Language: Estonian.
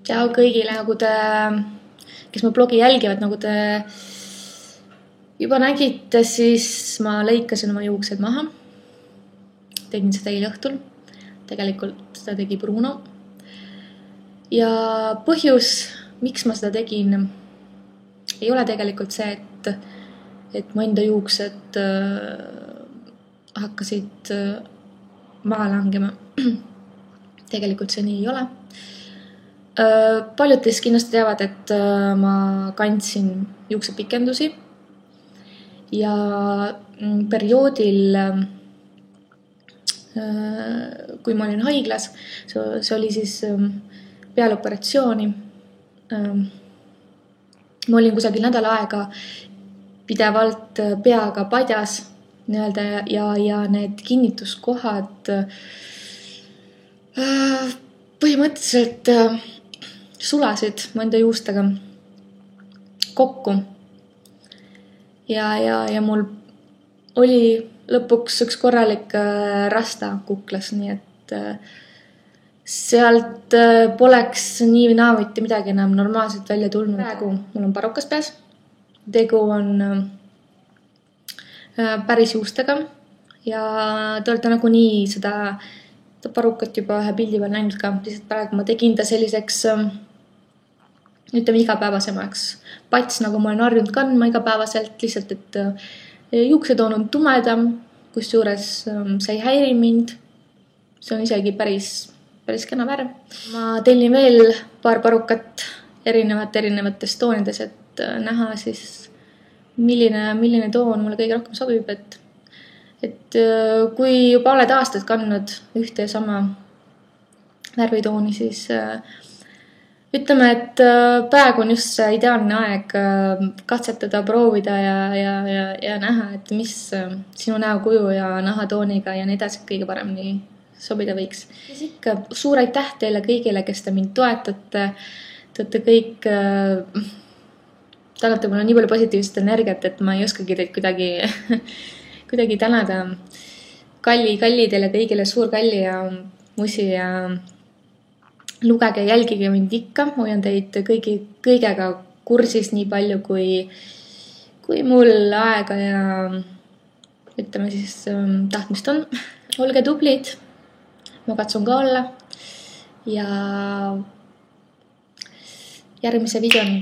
Tšau kõigile, kes mu blogi jälgivad, nagu te juba nägite, siis ma lõikasin oma juuksed maha. Tegin seda eile õhtul. Tegelikult seda tegi Bruno. Ja põhjus, miks ma seda tegin, ei ole tegelikult see, et mu enda juuksed hakkasid maha langema. Tegelikult see nii ei ole. Paljud teist kindlasti teavad, et ma kandsin juuksepikendusi ja perioodil, kui ma olin haiglas, see oli siis peale operatsiooni. Ma olin kusagil nädal aega pidevalt peaga padjas ja need kinnituskohad põhimõtteliselt sulasid mu enda juustega kokku. Ja mul oli lõpuks üks korralik rasta kuklas, nii et sealt poleks nii või naa mitte midagi enam normaalselt välja tulnud. Praegu mul on parukas peas. Tegu on päris juustega ja te olete nagunii seda parukat juba ühe pildi peal näinud ka. Lihtsalt praegu ma tegin ta selliseks, ütleme igapäevasemaks pats, nagu ma olen harjunud kandma igapäevaselt, lihtsalt, et juuksetoon on tumedam, kusjuures see ei häiri mind. See on isegi päris kena värv. Ma tellin veel paar parukat erinevates toonides, et näha siis, milline toon mulle kõige rohkem sobib, et kui juba oled aastaid kandnud ühte ja sama värvitooni, siis ütleme, et praegu on just see ideaalne aeg katsetada, proovida ja näha, et mis sinu näokuju ja nahatooniga ja nii edasi kõige paremini sobida võiks. Siis ikka suur aitäh teile kõigile, kes te mind toetate. Te olete kõik, te annate mulle nii palju positiivset energiat, et ma ei oskagi teid kuidagi tänada. Kalli teile kõigile, suur kalli ja musi ja lugege, jälgige mind ikka. Hoian teid kõigega kursis nii palju, kui mul aega ja ütleme siis tahtmist on. Olge tublid, ma katsun ka olla ja järgmise videoni.